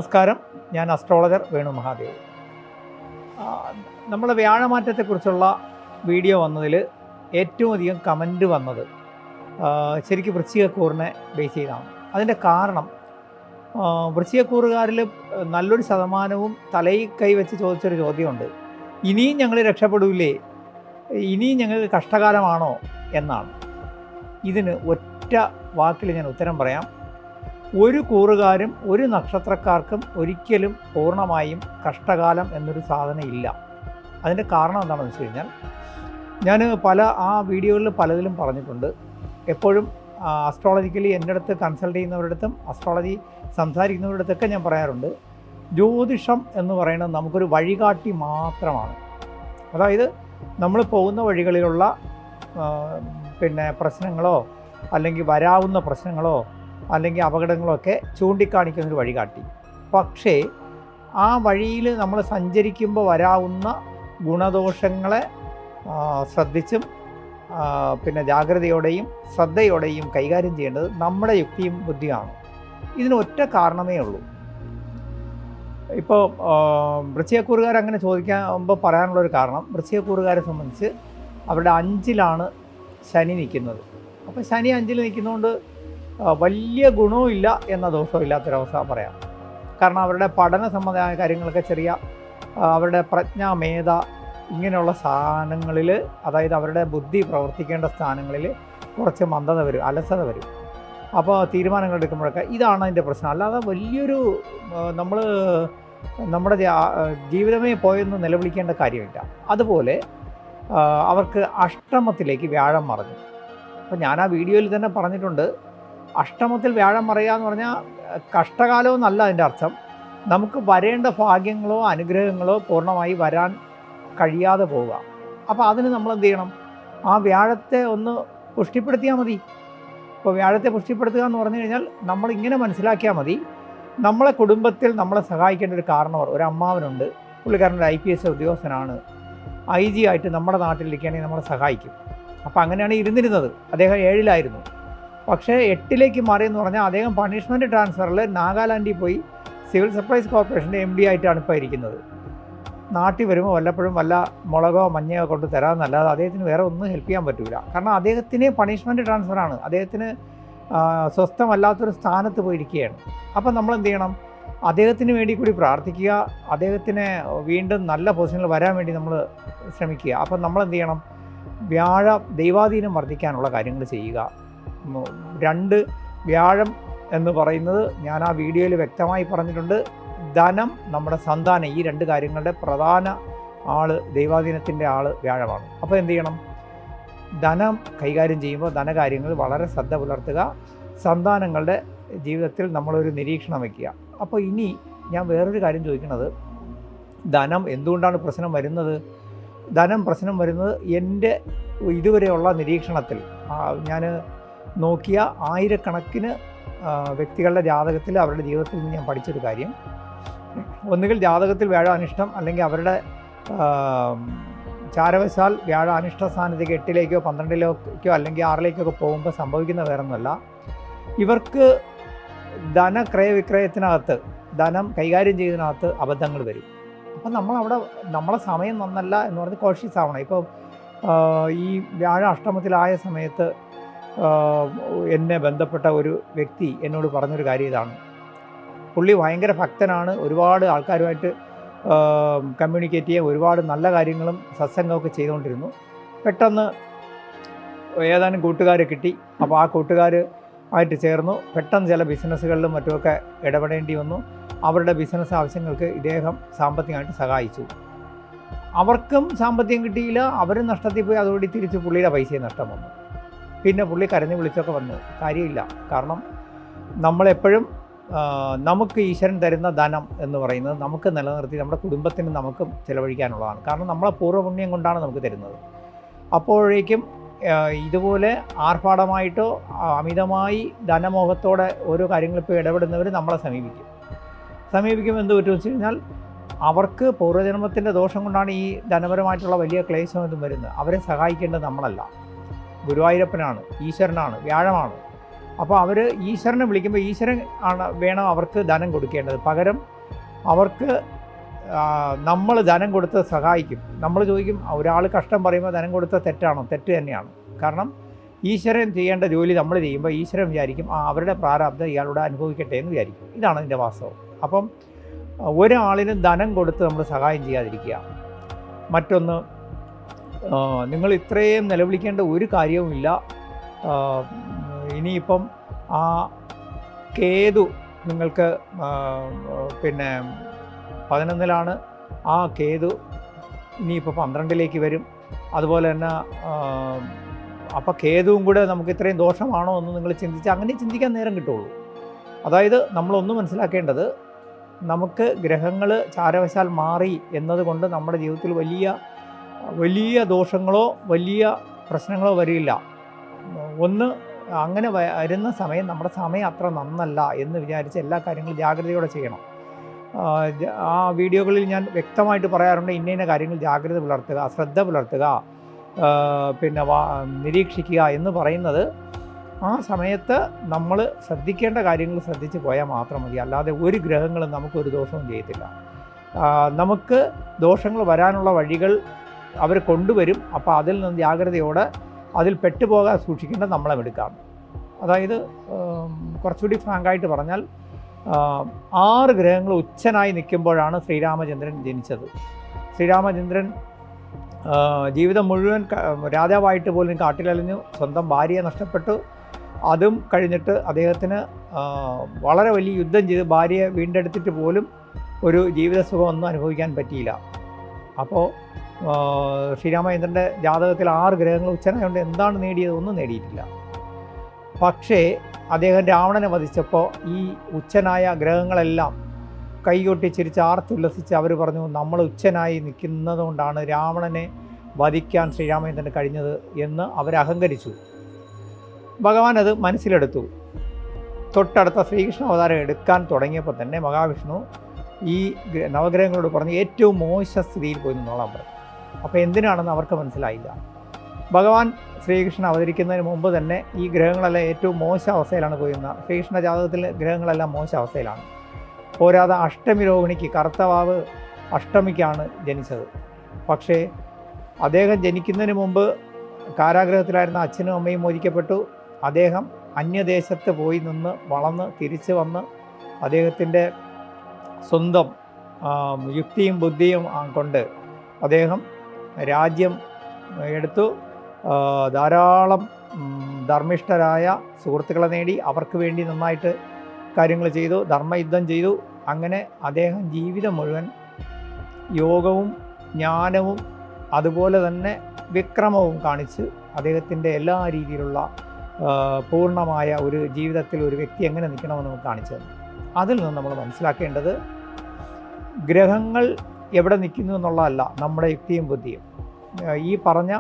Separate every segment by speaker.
Speaker 1: നമസ്കാരം, ഞാൻ അസ്ട്രോളജർ വേണു മഹാദേവ്. നമ്മൾ വ്യാഴമാറ്റത്തെക്കുറിച്ചുള്ള വീഡിയോ വന്നതിൽ ഏറ്റവും അധികം കമൻറ്റ് വന്നത് ശരിക്കും വൃശ്ചികക്കൂറിനെ ബേസ് ചെയ്താണ്. അതിൻ്റെ കാരണം വൃശ്ചികക്കൂറുകാരിൽ നല്ലൊരു ശതമാനവും തലയിൽ കൈവച്ച് ചോദിച്ചൊരു ചോദ്യമുണ്ട്. ഇനിയും ഞങ്ങൾ രക്ഷപ്പെടില്ലേ, ഇനിയും ഞങ്ങൾക്ക് കഷ്ടകാലമാണോ എന്നാണ്. ഇതിന് ഒറ്റ വാക്കിൽ ഞാൻ ഉത്തരം പറയാം. ഒരു കൂറുകാരും ഒരു നക്ഷത്രക്കാർക്കും ഒരിക്കലും പൂർണ്ണമായും കഷ്ടകാലം എന്നൊരു സാധനം ഇല്ല. അതിൻ്റെ കാരണം എന്താണെന്ന് വെച്ച് കഴിഞ്ഞാൽ, ഞാൻ ആ വീഡിയോകളിൽ പലതിലും പറഞ്ഞിട്ടുണ്ട്. എപ്പോഴും അസ്ട്രോളജിക്കലി എൻ്റെ അടുത്ത് കൺസൾട്ട് ചെയ്യുന്നവരുടെ അടുത്തും അസ്ട്രോളജി സംസാരിക്കുന്നവരുടെ അടുത്തൊക്കെ ഞാൻ പറയാറുണ്ട്, ജ്യോതിഷം എന്ന് പറയുന്നത് നമുക്കൊരു വഴികാട്ടി മാത്രമാണ്. അതായത് നമ്മൾ പോകുന്ന വഴികളിലുള്ള പ്രശ്നങ്ങളോ അല്ലെങ്കിൽ വരാവുന്ന പ്രശ്നങ്ങളോ അല്ലെങ്കിൽ അപകടങ്ങളൊക്കെ ചൂണ്ടിക്കാണിക്കുന്നൊരു വഴികാട്ടി. പക്ഷേ ആ വഴിയിൽ നമ്മൾ സഞ്ചരിക്കുമ്പോൾ വരാവുന്ന ഗുണദോഷങ്ങളെ ശ്രദ്ധിച്ചും ജാഗ്രതയോടെയും ശ്രദ്ധയോടെയും കൈകാര്യം ചെയ്യേണ്ടത് നമ്മുടെ യുക്തിയും ബുദ്ധിയുമാണ്. ഇതിന് ഒറ്റ കാരണമേ ഉള്ളൂ. ഇപ്പോൾ വൃശ്ചികക്കൂറുകാർ അങ്ങനെ ചോദിക്കുമ്പോൾ പറയാനുള്ളൊരു കാരണം, വൃശ്ചികക്കൂറുകാരെ സംബന്ധിച്ച് അവരുടെ 5ലാണ് ശനി നിൽക്കുന്നത്. അപ്പോൾ ശനി 5ൽ നിൽക്കുന്നതുകൊണ്ട് വലിയ ഗുണവും ഇല്ല എന്ന ദോഷവും ഇല്ലാത്തൊരവസ്ഥ പറയാം. കാരണം അവരുടെ പഠന സംബന്ധമായ കാര്യങ്ങളൊക്കെ ചെറിയ അവരുടെ പ്രജ്ഞ, മേധ ഇങ്ങനെയുള്ള സ്ഥാനങ്ങളിൽ, അതായത് അവരുടെ ബുദ്ധി പ്രവർത്തിക്കേണ്ട സ്ഥാനങ്ങളിൽ കുറച്ച് മന്ദത വരും, അലസത വരും. അപ്പോൾ തീരുമാനങ്ങൾ എടുക്കുമ്പോഴൊക്കെ ഇതാണ് അതിൻ്റെ പ്രശ്നം. അല്ലാതെ വലിയൊരു നമ്മുടെ ജീവിതമേ പോയെന്ന് നിലവിളിക്കേണ്ട കാര്യമില്ല. അതുപോലെ അവർക്ക് അഷ്ടമത്തിലേക്ക് വ്യാഴം മറഞ്ഞു. അപ്പോൾ ഞാൻ ആ വീഡിയോയിൽ തന്നെ പറഞ്ഞിട്ടുണ്ട്, അഷ്ടമത്തിൽ വ്യാഴം മറയുക എന്ന് പറഞ്ഞാൽ കഷ്ടകാലമെന്നല്ല അതിൻ്റെ അർത്ഥം. നമുക്ക് വരേണ്ട ഭാഗ്യങ്ങളോ അനുഗ്രഹങ്ങളോ പൂർണ്ണമായി വരാൻ കഴിയാതെ പോവുക. അപ്പോൾ അതിന് നമ്മൾ എന്ത് ചെയ്യണം? ആ വ്യാഴത്തെ ഒന്ന് പുഷ്ടിപ്പെടുത്തിയാൽ മതി. ഇപ്പോൾ വ്യാഴത്തെ പുഷ്ടിപ്പെടുത്തുക എന്ന് പറഞ്ഞു കഴിഞ്ഞാൽ നമ്മളിങ്ങനെ മനസ്സിലാക്കിയാൽ മതി, നമ്മളെ കുടുംബത്തിൽ നമ്മളെ സഹായിക്കേണ്ട ഒരു കാരണവർ, ഒരു അമ്മാവനുണ്ട്. പുള്ളിക്കാരൻ IPS ഉദ്യോഗസ്ഥനാണ്, IG ആയിട്ട് നമ്മുടെ നാട്ടിലിരിക്കുകയാണെങ്കിൽ നമ്മളെ സഹായിക്കും. അപ്പോൾ അങ്ങനെയാണ് ഇരുന്നിരുന്നത്. അദ്ദേഹം 7ലായിരുന്നു. പക്ഷേ 8ലേക്ക് മാറിയെന്ന് പറഞ്ഞാൽ അദ്ദേഹം പണിഷ്മെൻറ്റ് ട്രാൻസ്ഫറിൽ നാഗാലാൻഡിൽ പോയി സിവിൽ സപ്ലൈസ് കോർപ്പറേഷൻ്റെ MD ആയിട്ടാണ് ഇപ്പോൾ ഇരിക്കുന്നത്. നാട്ടിൽ വരുമ്പോൾ വല്ലപ്പോഴും വല്ല മുളകോ മഞ്ഞയോ കൊണ്ട് തരാമെന്നല്ലാതെ അദ്ദേഹത്തിന് വേറെ ഒന്നും ഹെൽപ്പ് ചെയ്യാൻ പറ്റില്ല. കാരണം അദ്ദേഹത്തിന് പണിഷ്മെൻറ്റ് ട്രാൻസ്ഫറാണ്, അദ്ദേഹത്തിന് സ്വസ്ഥമല്ലാത്തൊരു സ്ഥാനത്ത് പോയിരിക്കുകയാണ്. അപ്പം നമ്മൾ എന്ത് ചെയ്യണം? അദ്ദേഹത്തിന് വേണ്ടി കൂടി പ്രാർത്ഥിക്കുക, അദ്ദേഹത്തിന് വീണ്ടും നല്ല പൊസിഷനിൽ വരാൻ വേണ്ടി നമ്മൾ ശ്രമിക്കുക. അപ്പം നമ്മൾ എന്ത് ചെയ്യണം? ദൈവാധീനം വർദ്ധിക്കാനുള്ള കാര്യങ്ങൾ ചെയ്യുക. 2 വ്യാഴം എന്ന് പറയുന്നത് ഞാൻ ആ വീഡിയോയിൽ വ്യക്തമായി പറഞ്ഞിട്ടുണ്ട്. ധനം, നമ്മുടെ സന്താനം, ഈ 2 കാര്യങ്ങളുടെ പ്രധാന ദൈവാധീനത്തിൻ്റെ വ്യാഴമാണ്. അപ്പോൾ എന്ത് ചെയ്യണം? ധനം കൈകാര്യം ചെയ്യുമ്പോൾ ധനകാര്യങ്ങൾ വളരെ ശ്രദ്ധ പുലർത്തുക. സന്താനങ്ങളുടെ ജീവിതത്തിൽ നമ്മളൊരു നിരീക്ഷണം വയ്ക്കുക. അപ്പോൾ ഇനി ഞാൻ വേറൊരു കാര്യം ചോദിക്കുന്നത്, ധനം എന്തുകൊണ്ടാണ് പ്രശ്നം വരുന്നത്? ധനം പ്രശ്നം വരുന്നത് എൻ്റെ ഇതുവരെയുള്ള നിരീക്ഷണത്തിൽ ഞാൻ നോക്കിയ ആയിരക്കണക്കിന് വ്യക്തികളുടെ ജാതകത്തിൽ, അവരുടെ ജീവിതത്തിൽ നിന്ന് ഞാൻ പഠിച്ചൊരു കാര്യം, ഒന്നുകിൽ ജാതകത്തിൽ വ്യാഴാനിഷ്ടം അല്ലെങ്കിൽ അവരുടെ ചാരവശാൽ വ്യാഴാനിഷ്ട സ്ഥാനത്തേക്ക് 8ലേക്കോ 12ലേക്കോ അല്ലെങ്കിൽ 6ലേക്കൊക്കെ പോകുമ്പോൾ സംഭവിക്കുന്ന വേറൊന്നുമല്ല, ഇവർക്ക് ധനക്രയവിക്രയത്തിനകത്ത്, ധനം കൈകാര്യം ചെയ്യുന്നതിനകത്ത് അബദ്ധങ്ങൾ വരും. അപ്പം നമ്മളവിടെ നമ്മളെ സമയം നന്നല്ല എന്ന് പറഞ്ഞ് കോഷ്യസ് ആവണം. ഇപ്പോൾ ഈ വ്യാഴ അഷ്ടമത്തിലായ സമയത്ത് എന്നെ ബന്ധപ്പെട്ട ഒരു വ്യക്തി എന്നോട് പറഞ്ഞൊരു കാര്യം ഇതാണ്. പുള്ളി ഭയങ്കര ഭക്തനാണ്, ഒരുപാട് ആൾക്കാരുമായിട്ട് കമ്മ്യൂണിക്കേറ്റ് ചെയ്യുക, ഒരുപാട് നല്ല കാര്യങ്ങളും സത്സംഗമൊക്കെ ചെയ്തുകൊണ്ടിരുന്നു. പെട്ടെന്ന് ഏതാനും കൂട്ടുകാരെ കിട്ടി. അപ്പോൾ ആ കൂട്ടുകാരുമായിട്ട് ചേർന്നു പെട്ടെന്ന് ചില ബിസിനസ്സുകളിലും മറ്റുമൊക്കെ ഇടപെടേണ്ടി വന്നു. അവരുടെ ബിസിനസ് ആവശ്യങ്ങൾക്ക് ഇദ്ദേഹം സാമ്പത്തികമായിട്ട് സഹായിച്ചു. അവർക്കും സാമ്പത്തികം കിട്ടിയില്ല, അവരും നഷ്ടത്തിൽ പോയി. അതോടെ തിരിച്ച് പുള്ളിയുടെ പൈസയും നഷ്ടം വന്നു. പിന്നെ പുള്ളി കരഞ്ഞു വിളിച്ചൊക്കെ വന്നു. കാര്യമില്ല. കാരണം നമ്മളെപ്പോഴും നമുക്ക് ഈശ്വരൻ തരുന്ന ധനം എന്ന് പറയുന്നത് നമുക്ക് നിലനിർത്തി നമ്മുടെ കുടുംബത്തിന് നമുക്കും ചിലവഴിക്കാനുള്ളതാണ്. കാരണം നമ്മളെ പൂർവ്വപുണ്യം കൊണ്ടാണ് നമുക്ക് തരുന്നത്. അപ്പോഴേക്കും ഇതുപോലെ ആർഭാടമായിട്ടോ അമിതമായി ധനമോഹത്തോടെ ഓരോ കാര്യങ്ങളിപ്പോൾ ഇടപെടുന്നവർ നമ്മളെ സമീപിക്കുമ്പോൾ എന്ത് പറ്റുമെന്ന് വെച്ച് കഴിഞ്ഞാൽ, അവർക്ക് പൂർവ്വജന്മത്തിൻ്റെ ദോഷം കൊണ്ടാണ് ഈ ധനപരമായിട്ടുള്ള വലിയ ക്ലേശം ഇതും വരുന്നത്. അവരെ സഹായിക്കേണ്ടത് നമ്മളല്ല, ഗുരുവായൂരപ്പനാണ്, ഈശ്വരനാണ്, വ്യാഴമാണ്. അപ്പോൾ അവർ ഈശ്വരനെ വിളിക്കുമ്പോൾ ഈശ്വരൻ വേണം അവർക്ക് ധനം കൊടുക്കേണ്ടത്. പകരം അവർക്ക് നമ്മൾ ധനം കൊടുത്ത് സഹായിക്കും. നമ്മൾ ചോദിക്കും, ഒരാൾ കഷ്ടം പറയുമ്പോൾ ധനം കൊടുത്ത തെറ്റാണോ? തെറ്റ് തന്നെയാണ്. കാരണം ഈശ്വരൻ ചെയ്യേണ്ട ജോലി നമ്മൾ ചെയ്യുമ്പോൾ ഈശ്വരൻ വിചാരിക്കും അവരുടെ പ്രാരാബ്ധം ഇയാളോട് അനുഭവിക്കട്ടെ എന്ന് വിചാരിക്കും. ഇതാണ് അതിൻ്റെ വാസ്തവം. അപ്പം ഒരാളിന് ധനം കൊടുത്ത് നമ്മൾ സഹായം ചെയ്യാതിരിക്കുക. മറ്റൊന്ന്, നിങ്ങൾ ഇത്രയും നിലവിളിക്കേണ്ട ഒരു കാര്യവുമില്ല. ഇനിയിപ്പം ആ കേതു നിങ്ങൾക്ക് പിന്നെ 11-ലാണ്, ആ കേതു ഇനിയിപ്പോൾ 12-ലേക്ക് വരും. അതുപോലെ തന്നെ അപ്പോൾ കേതുവും കൂടെ നമുക്ക് ഇത്രയും ദോഷമാണോ എന്ന് നിങ്ങൾ ചിന്തിച്ച് അങ്ങനെ ചിന്തിക്കാൻ നേരം കിട്ടുള്ളൂ. അതായത് നമ്മളൊന്ന് മനസ്സിലാക്കേണ്ടത്, നമുക്ക് ഗ്രഹങ്ങൾ ചാരവശാൽ മാറി എന്നതുകൊണ്ട് നമ്മുടെ ജീവിതത്തിൽ വലിയ ദോഷങ്ങളോ വലിയ പ്രശ്നങ്ങളോ വരില്ല. ഒന്ന്, അങ്ങനെ വരുന്ന സമയം നമ്മുടെ സമയം അത്ര നന്നല്ല എന്ന് വിചാരിച്ച് എല്ലാ കാര്യങ്ങളും ജാഗ്രതയോടെ ചെയ്യണം. ആ വീഡിയോകളിൽ ഞാൻ വ്യക്തമായിട്ട് പറയാറുണ്ട്, ഇന്ന കാര്യങ്ങൾ ജാഗ്രത പുലർത്തുക, ശ്രദ്ധ പുലർത്തുക, പിന്നെ നിരീക്ഷിക്കുക എന്ന് പറയുന്നത് ആ സമയത്ത് നമ്മൾ ശ്രദ്ധിക്കേണ്ട കാര്യങ്ങൾ ശ്രദ്ധിച്ച് പോയാൽ മാത്രം മതി. അല്ലാതെ ഒരു ഗ്രഹങ്ങളും നമുക്കൊരു ദോഷവും ചെയ്യത്തില്ല. നമുക്ക് ദോഷങ്ങൾ വരാനുള്ള വഴികൾ അവർ കൊണ്ടുവരും. അപ്പോൾ അതിൽ നിന്ന് ജാഗ്രതയോടെ അതിൽ പെട്ടുപോകാൻ സൂക്ഷിക്കേണ്ടത് നമ്മളെ എടുക്കാം. അതായത് കുറച്ചുകൂടി ഫ്രാങ്കായിട്ട് പറഞ്ഞാൽ 6 ഗ്രഹങ്ങൾ ഉച്ചനായി നിൽക്കുമ്പോഴാണ് ശ്രീരാമചന്ദ്രൻ ജനിച്ചത്. ശ്രീരാമചന്ദ്രൻ ജീവിതം മുഴുവൻ രാജാവായിട്ട് പോലും കാട്ടിലലിഞ്ഞു, സ്വന്തം ഭാര്യയെ നഷ്ടപ്പെട്ടു. അതും കഴിഞ്ഞിട്ട് അദ്ദേഹത്തിന് വളരെ വലിയ യുദ്ധം ചെയ്ത് ഭാര്യയെ വീണ്ടെടുത്തിട്ട് പോലും ഒരു ജീവിത സുഖമൊന്നും അനുഭവിക്കാൻ പറ്റിയില്ല. അപ്പോൾ ശ്രീരാമചന്ദ്രൻ്റെ ജാതകത്തിൽ 6 ഗ്രഹങ്ങൾ ഉച്ചനായതുകൊണ്ട് എന്താണ് നേടിയത്? ഒന്നും നേടിയിട്ടില്ല. പക്ഷേ അദ്ദേഹം രാവണനെ വധിച്ചപ്പോൾ ഈ ഉച്ചനായ ഗ്രഹങ്ങളെല്ലാം കൈകൊട്ടി ചിരിച്ച് ആർത്തുല്ലസിച്ച് അവർ പറഞ്ഞു, നമ്മൾ ഉച്ചനായി നിൽക്കുന്നതുകൊണ്ടാണ് രാവണനെ വധിക്കാൻ ശ്രീരാമചന്ദ്രന് കഴിഞ്ഞത് എന്ന് അവരഹങ്കരിച്ചു. ഭഗവാൻ അത് മനസ്സിലെടുത്തു. തൊട്ടടുത്ത ശ്രീകൃഷ്ണ അവതാരം എടുക്കാൻ തുടങ്ങിയപ്പോൾ തന്നെ മഹാവിഷ്ണു ഈ നവഗ്രഹങ്ങളോട് പറഞ്ഞ് ഏറ്റവും മോശ സ്ഥിതിയിൽ പോയി നിന്നോളാൻ പറഞ്ഞു. അപ്പോൾ എന്തിനാണെന്ന് അവർക്ക് മനസ്സിലായില്ല. ഭഗവാൻ ശ്രീകൃഷ്ണൻ അവതരിക്കുന്നതിന് മുമ്പ് തന്നെ ഈ ഗ്രഹങ്ങളെല്ലാം ഏറ്റവും മോശ അവസ്ഥയിലാണ് പോയിരുന്നത്. ശ്രീകൃഷ്ണ ജാതകത്തിൽ ഗ്രഹങ്ങളെല്ലാം മോശ അവസ്ഥയിലാണ്. പോരാതെ അഷ്ടമി രോഹിണിക്ക്, കറുത്തവാവ് അഷ്ടമിക്കാണ് ജനിച്ചത്. പക്ഷേ അദ്ദേഹം ജനിക്കുന്നതിന് മുമ്പ് കാരാഗ്രഹത്തിലായിരുന്ന അച്ഛനും അമ്മയും മോചിക്കപ്പെട്ടു. അദ്ദേഹം അന്യദേശത്ത് പോയി നിന്ന് വളർന്ന് തിരിച്ച് വന്ന് അദ്ദേഹത്തിൻ്റെ സ്വന്തം യുക്തിയും ബുദ്ധിയും കൊണ്ട് അദ്ദേഹം രാജ്യം എടുത്തു. ധാരാളം ധർമ്മിഷ്ഠരായ സുഹൃത്തുക്കളെ നേടി, അവർക്ക് വേണ്ടി നന്നായിട്ട് കാര്യങ്ങൾ ചെയ്തു, ധർമ്മയുദ്ധം ചെയ്തു. അങ്ങനെ അദ്ദേഹം ജീവിതം മുഴുവൻ യോഗവും ജ്ഞാനവും അതുപോലെ തന്നെ വിക്രമവും കാണിച്ച് അദ്ദേഹത്തിൻ്റെ എല്ലാ രീതിയിലുള്ള പൂർണ്ണമായ ഒരു ജീവിതത്തിൽ ഒരു വ്യക്തി എങ്ങനെ നിൽക്കണമെന്ന് നമുക്ക് കാണിച്ചു തന്നു. അതിൽ നിന്ന് നമ്മൾ മനസ്സിലാക്കേണ്ടത് ഗ്രഹങ്ങൾ എവിടെ നിൽക്കുന്നു എന്നുള്ളതല്ല, നമ്മുടെ യുക്തിയും ബുദ്ധിയും. ഈ പറഞ്ഞ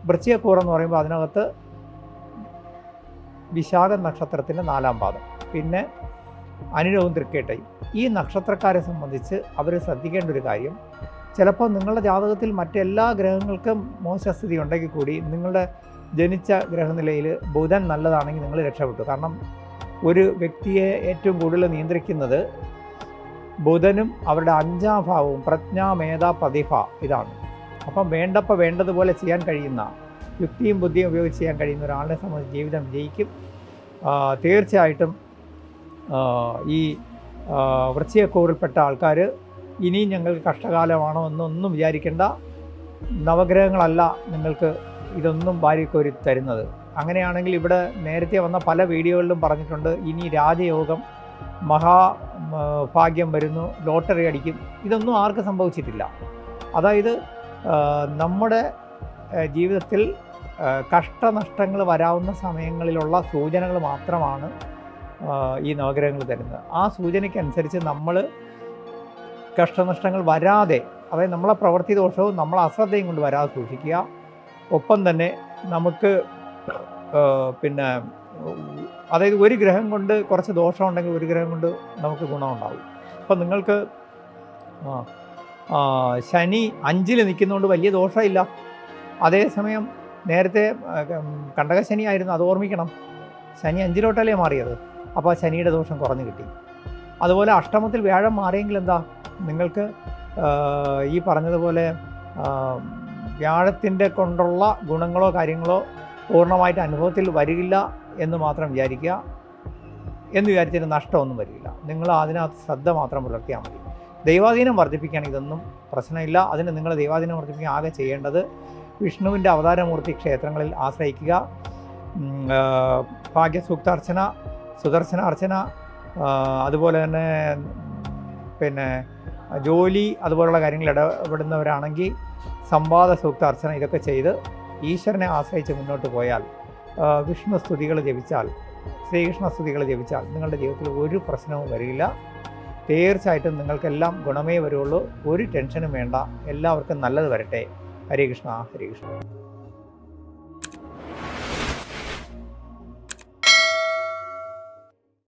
Speaker 1: വൃശ്ചികക്കൂർ എന്ന് പറയുമ്പോൾ അതിനകത്ത് വിശാഖ നക്ഷത്രത്തിൻ്റെ 4-ാം പാദം, പിന്നെ അനിഴവും തൃക്കേട്ടയും. ഈ നക്ഷത്രക്കാരെ സംബന്ധിച്ച് അവർ ശ്രദ്ധിക്കേണ്ട ഒരു കാര്യം, ചിലപ്പോൾ നിങ്ങളുടെ ജാതകത്തിൽ മറ്റെല്ലാ ഗ്രഹങ്ങൾക്കും മോശസ്ഥിതി ഉണ്ടെങ്കിൽ കൂടി നിങ്ങളുടെ ജനിച്ച ഗ്രഹനിലയിൽ ബുധൻ നല്ലതാണെങ്കിൽ നിങ്ങൾ രക്ഷപ്പെട്ടു. കാരണം ഒരു വ്യക്തിയെ ഏറ്റവും കൂടുതൽ നിയന്ത്രിക്കുന്നത് ബുധനും അവരുടെ 5-ാം ഭാവവും പ്രജ്ഞ, മേധ, പ്രതിഭ ഇതാണ്. അപ്പം വേണ്ടപ്പോൾ വേണ്ടതുപോലെ ചെയ്യാൻ കഴിയുന്ന, യുക്തിയും ബുദ്ധിയും ഉപയോഗിച്ച് ചെയ്യാൻ കഴിയുന്ന ഒരാളെ സംബന്ധിച്ച് ജീവിതം വിജയിക്കും. തീർച്ചയായിട്ടും ഈ വൃശ്ചികക്കൂറിൽപ്പെട്ട ആൾക്കാർ ഇനിയും ഞങ്ങൾക്ക് കഷ്ടകാലമാണോ എന്നൊന്നും വിചാരിക്കേണ്ട. നവഗ്രഹങ്ങളല്ല നിങ്ങൾക്ക് ഇതൊന്നും വാരിക്കോരി തരുന്നത്. അങ്ങനെയാണെങ്കിൽ ഇവിടെ നേരത്തെ വന്ന പല വീഡിയോകളിലും പറഞ്ഞിട്ടുണ്ട്, ഇനി രാജയോഗം, മഹാഭാഗ്യം വരുന്നു, ലോട്ടറി അടിക്കും. ഇതൊന്നും ആർക്കും സംഭവിച്ചിട്ടില്ല. അതായത് നമ്മുടെ ജീവിതത്തിൽ കഷ്ടനഷ്ടങ്ങൾ വരാവുന്ന സമയങ്ങളിലുള്ള സൂചനകൾ മാത്രമാണ് ഈ നവഗ്രഹങ്ങൾ തരുന്നത്. ആ സൂചനയ്ക്കനുസരിച്ച് നമ്മൾ കഷ്ടനഷ്ടങ്ങൾ വരാതെ, അതായത് നമ്മളെ പ്രവൃത്തി ദോഷവും നമ്മളെ അശ്രദ്ധയും കൊണ്ട് വരാതെ സൂക്ഷിക്കുക. ഒപ്പം തന്നെ നമുക്ക് പിന്നെ അതായത് ഒരു ഗ്രഹം കൊണ്ട് കുറച്ച് ദോഷമുണ്ടെങ്കിൽ ഒരു ഗ്രഹം കൊണ്ട് നമുക്ക് ഗുണമുണ്ടാകും. അപ്പം നിങ്ങൾക്ക് ശനി 5-ൽ നിൽക്കുന്നതുകൊണ്ട് വലിയ ദോഷമില്ല. അതേസമയം നേരത്തെ കണ്ടകശനി ആയിരുന്നു, അത് ഓർമ്മിക്കണം. ശനി 5-ലോട്ടല്ലേ മാറിയത്. അപ്പോൾ ശനിയുടെ ദോഷം കുറഞ്ഞു കിട്ടി. അതുപോലെ അഷ്ടമത്തിൽ വ്യാഴം മാറിയെങ്കിൽ എന്താ, നിങ്ങൾക്ക് ഈ പറഞ്ഞതുപോലെ വ്യാഴത്തിൻ്റെ കൊണ്ടുള്ള ഗുണങ്ങളോ കാര്യങ്ങളോ പൂർണ്ണമായിട്ട് അനുഭവത്തിൽ വരില്ല എന്ന് മാത്രം വിചാരിക്കുക. എന്ന് വിചാരിച്ചിട്ട് നഷ്ടമൊന്നും വരില്ല. നിങ്ങൾ അതിനകത്ത് ശ്രദ്ധ മാത്രം പുലർത്തിയാൽ മതി. ദൈവാധീനം വർദ്ധിപ്പിക്കുകയാണെങ്കിൽ ഇതൊന്നും പ്രശ്നമില്ല. അതിന് നിങ്ങൾ ദൈവാധീനം വർദ്ധിപ്പിക്കാൻ ആകെ ചെയ്യേണ്ടത് വിഷ്ണുവിൻ്റെ അവതാരമൂർത്തി ക്ഷേത്രങ്ങളിൽ ആശ്രയിക്കുക, ഭാഗ്യസൂക്താർച്ചന, സുദർശന അർച്ചന, അതുപോലെ തന്നെ പിന്നെ ജോലി അതുപോലുള്ള കാര്യങ്ങൾ ഇടപെടുന്നവരാണെങ്കിൽ സംവാദ സൂക്താർച്ചന, ഇതൊക്കെ ചെയ്ത് ഈശ്വരനെ ആശ്രയിച്ച് മുന്നോട്ട് പോയാൽ, വിഷ്ണു സ്തുതികൾ ജപിച്ചാൽ, ശ്രീകൃഷ്ണ സ്തുതികൾ ജപിച്ചാൽ നിങ്ങളുടെ ജീവിതത്തിൽ ഒരു പ്രശ്നവും വരില്ല. തീർച്ചയായിട്ടും നിങ്ങൾക്കെല്ലാം ഗുണമേ വരുള്ളൂ. ഒരു ടെൻഷനും വേണ്ട. എല്ലാവർക്കും നല്ലത് വരട്ടെ. ഹരേ കൃഷ്ണ, ഹരേ കൃഷ്ണ.